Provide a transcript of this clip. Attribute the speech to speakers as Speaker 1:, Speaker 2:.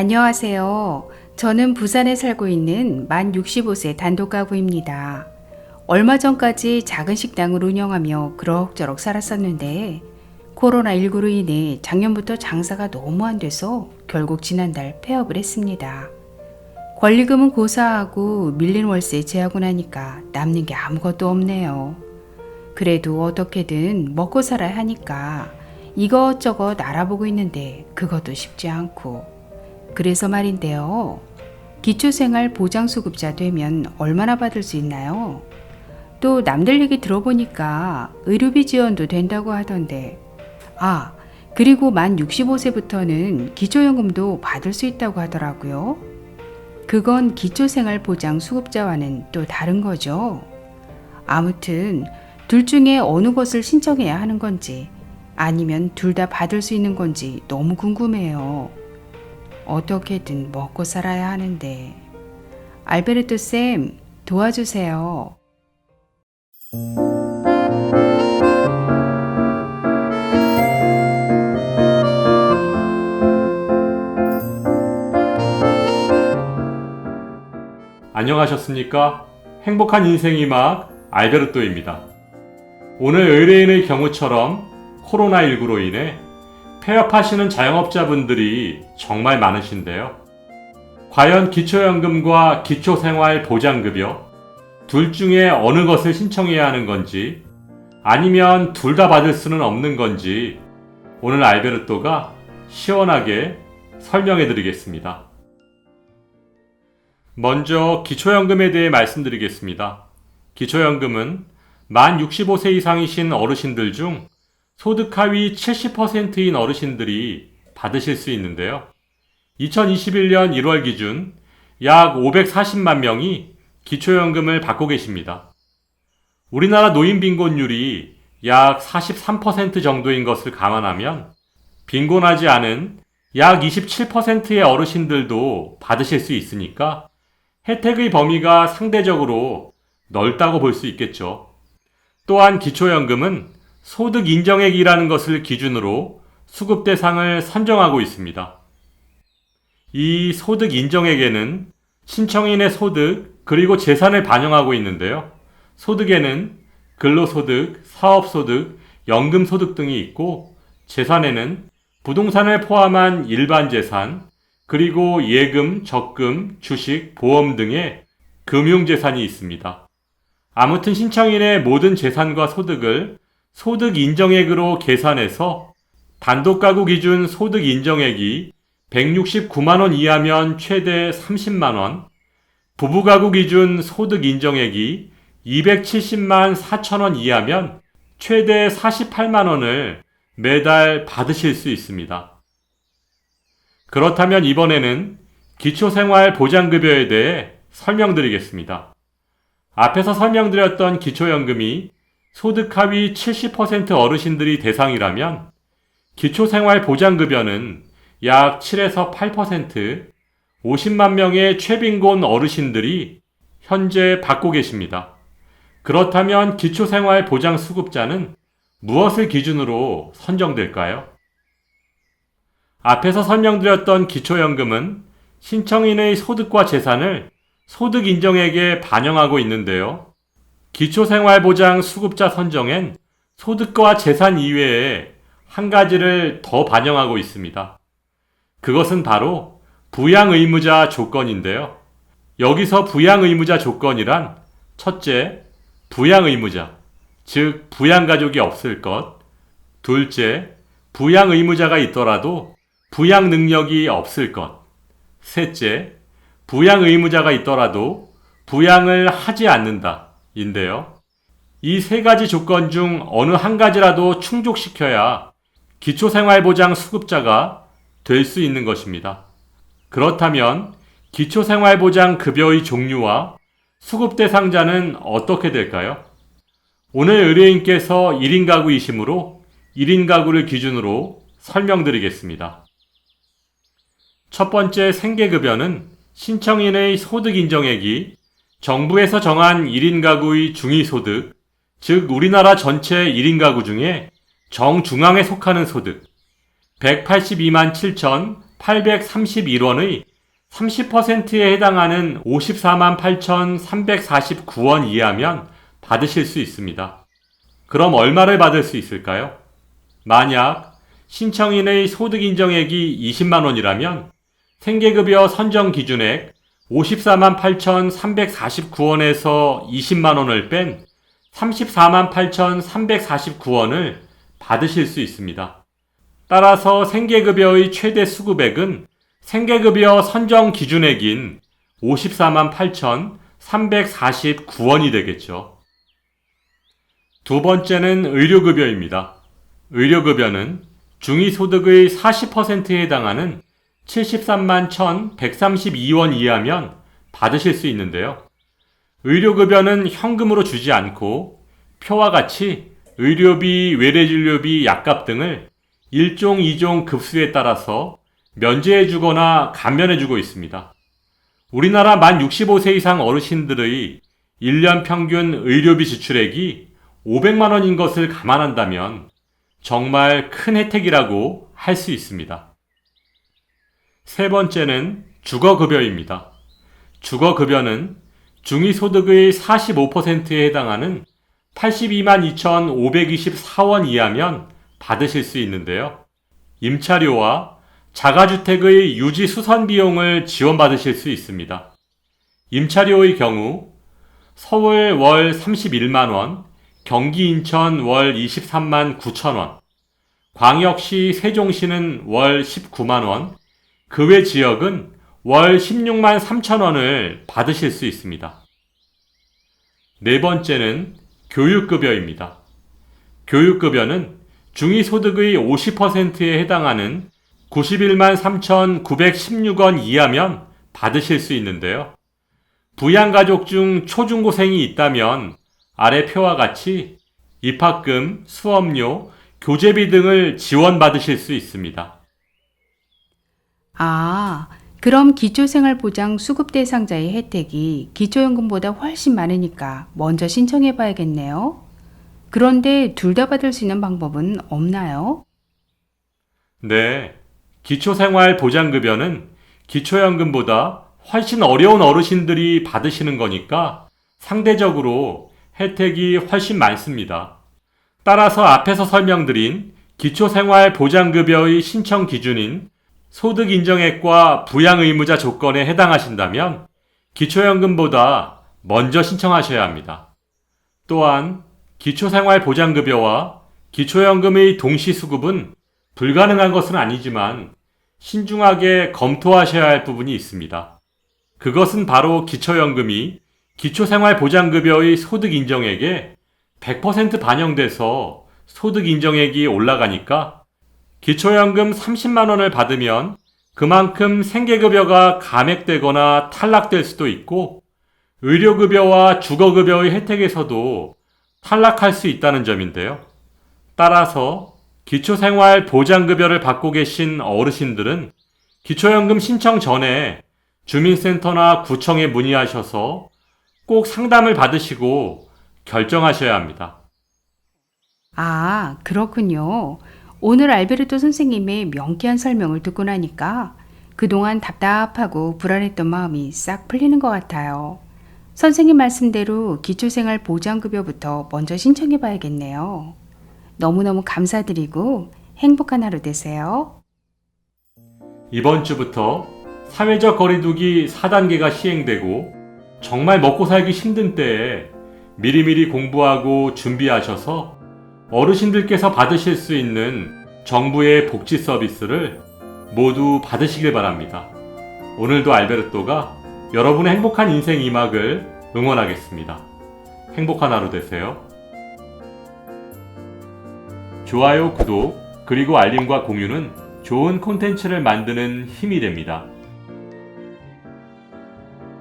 Speaker 1: 안녕하세요. 저는 부산에 살고 있는 만 65세 단독가구입니다. 얼마 전까지 작은 식당을 운영하며 그럭저럭 살았었는데 코로나19로 인해 작년부터 장사가 너무 안 돼서 결국 지난달 폐업을 했습니다. 권리금은 고사하고 밀린 월세 제하고 나니까 남는 게 아무것도 없네요. 그래도 어떻게든 먹고 살아야 하니까 이것저것 알아보고 있는데 그것도 쉽지 않고 그래서 말인데요. 기초생활보장수급자 되면 얼마나 받을 수 있나요? 또 남들 얘기 들어보니까 의료비 지원도 된다고 하던데 그리고 만 65세부터는 기초연금도 받을 수 있다고 하더라고요. 그건 기초생활보장수급자와는 또 다른 거죠. 아무튼 둘 중에 어느 것을 신청해야 하는 건지 아니면 둘 다 받을 수 있는 건지 너무 궁금해요. 어떻게든 먹고 살아야 하는데 알베르토 쌤 도와주세요.
Speaker 2: 안녕하셨습니까? 행복한 인생이 막 알베르토입니다. 오늘 의뢰인의 경우처럼 코로나19로 인해 폐업하시는 자영업자분들이 정말 많으신데요. 과연 기초연금과 기초생활보장급여 둘 중에 어느 것을 신청해야 하는 건지 아니면 둘 다 받을 수는 없는 건지 오늘 알베르토가 시원하게 설명해 드리겠습니다. 먼저 기초연금에 대해 말씀드리겠습니다. 기초연금은 만 65세 이상이신 어르신들 중 소득 하위 70%인 어르신들이 받으실 수 있는데요. 2021년 1월 기준 약 540만 명이 기초연금을 받고 계십니다. 우리나라 노인 빈곤율이 약 43% 정도인 것을 감안하면 빈곤하지 않은 약 27%의 어르신들도 받으실 수 있으니까 혜택의 범위가 상대적으로 넓다고 볼 수 있겠죠. 또한 기초연금은 소득 인정액이라는 것을 기준으로 수급 대상을 선정하고 있습니다. 이 소득 인정액에는 신청인의 소득 그리고 재산을 반영하고 있는데요. 소득에는 근로소득, 사업소득, 연금소득 등이 있고 재산에는 부동산을 포함한 일반 재산, 그리고 예금, 적금, 주식, 보험 등의 금융재산이 있습니다. 아무튼 신청인의 모든 재산과 소득을 소득 인정액으로 계산해서 단독가구 기준 소득 인정액이 169만원 이하면 최대 30만원, 부부가구 기준 소득 인정액이 270만 4천원 이하면 최대 48만원을 매달 받으실 수 있습니다. 그렇다면 이번에는 기초생활보장급여에 대해 설명드리겠습니다. 앞에서 설명드렸던 기초연금이 소득 하위 70% 어르신들이 대상이라면 기초생활보장급여는 약 7에서 8%, 50만 명의 최빈곤 어르신들이 현재 받고 계십니다. 그렇다면 기초생활보장수급자는 무엇을 기준으로 선정될까요? 앞에서 설명드렸던 기초연금은 신청인의 소득과 재산을 소득 인정액에 반영하고 있는데요. 기초생활보장 수급자 선정엔 소득과 재산 이외에 한 가지를 더 반영하고 있습니다. 그것은 바로 부양의무자 조건인데요. 여기서 부양의무자 조건이란 첫째, 부양의무자, 즉 부양가족이 없을 것. 둘째, 부양의무자가 있더라도 부양 능력이 없을 것. 셋째, 부양의무자가 있더라도 부양을 하지 않는다 인데요. 이 세 가지 조건 중 어느 한 가지라도 충족시켜야 기초생활보장 수급자가 될 수 있는 것입니다. 그렇다면 기초생활보장 급여의 종류와 수급 대상자는 어떻게 될까요? 오늘 의뢰인께서 1인 가구이시므로 1인 가구를 기준으로 설명드리겠습니다. 첫 번째 생계급여는 신청인의 소득 인정액이 정부에서 정한 1인 가구의 중위소득, 즉 우리나라 전체 1인 가구 중에 정중앙에 속하는 소득 182만 831원의 30%에 해당하는 54만 8,349원 이하면 받으실 수 있습니다. 그럼 얼마를 받을 수 있을까요? 만약 신청인의 소득 인정액이 20만 원이라면 생계급여 선정 기준액 54만 8,349원에서 20만 원을 뺀 34만 8,349원을 받으실 수 있습니다. 따라서 생계급여의 최대 수급액은 생계급여 선정 기준액인 54만 8,349원이 되겠죠. 두 번째는 의료급여입니다. 의료급여는 중위소득의 40%에 해당하는 73만 1,132원 이하면 받으실 수 있는데요. 의료급여는 현금으로 주지 않고 표와 같이 의료비, 외래진료비, 약값 등을 1종, 2종 급수에 따라서 면제해주거나 감면해주고 있습니다. 우리나라 만 65세 이상 어르신들의 1년 평균 의료비 지출액이 500만 원인 것을 감안한다면 정말 큰 혜택이라고 할 수 있습니다. 세 번째는 주거급여입니다. 주거급여는 중위소득의 45%에 해당하는 82만 2,524원 이하면 받으실 수 있는데요. 임차료와 자가주택의 유지 수선 비용을 지원받으실 수 있습니다. 임차료의 경우 서울 월 31만 원, 경기 인천 월 23만 9천 원, 광역시 세종시는 월 19만 원, 그 외 지역은 월 16만 3천 원을 받으실 수 있습니다. 네 번째는 교육급여입니다. 교육급여는 중위소득의 50%에 해당하는 91만 3,916원 이하면 받으실 수 있는데요. 부양가족 중 초중고생이 있다면 아래 표와 같이 입학금, 수업료, 교재비 등을 지원받으실 수 있습니다.
Speaker 1: 아, 그럼 기초생활보장 수급 대상자의 혜택이 기초연금보다 훨씬 많으니까 먼저 신청해 봐야겠네요. 그런데 둘 다 받을 수 있는 방법은 없나요?
Speaker 2: 네, 기초생활보장급여는 기초연금보다 훨씬 어려운 어르신들이 받으시는 거니까 상대적으로 혜택이 훨씬 많습니다. 따라서 앞에서 설명드린 기초생활보장급여의 신청 기준인 소득 인정액과 부양 의무자 조건에 해당하신다면 기초연금보다 먼저 신청하셔야 합니다. 또한 기초생활보장급여와 기초연금의 동시수급은 불가능한 것은 아니지만 신중하게 검토하셔야 할 부분이 있습니다. 그것은 바로 기초연금이 기초생활보장급여의 소득 인정액에 100% 반영돼서 소득 인정액이 올라가니까 기초연금 30만 원을 받으면 그만큼 생계급여가 감액되거나 탈락될 수도 있고 의료급여와 주거급여의 혜택에서도 탈락할 수 있다는 점인데요. 따라서 기초생활보장급여를 받고 계신 어르신들은 기초연금 신청 전에 주민센터나 구청에 문의하셔서 꼭 상담을 받으시고 결정하셔야 합니다.
Speaker 1: 아, 그렇군요. 오늘 알베르토 선생님의 명쾌한 설명을 듣고 나니까 그동안 답답하고 불안했던 마음이 싹 풀리는 것 같아요. 선생님 말씀대로 기초생활보장급여부터 먼저 신청해 봐야겠네요. 너무너무 감사드리고 행복한 하루 되세요.
Speaker 2: 이번 주부터 사회적 거리두기 4단계가 시행되고 정말 먹고 살기 힘든 때에 미리미리 공부하고 준비하셔서 어르신들께서 받으실 수 있는 정부의 복지 서비스를 모두 받으시길 바랍니다. 오늘도 알베르토가 여러분의 행복한 인생 2막을 응원하겠습니다. 행복한 하루 되세요. 좋아요, 구독, 그리고 알림과 공유는 좋은 콘텐츠를 만드는 힘이 됩니다.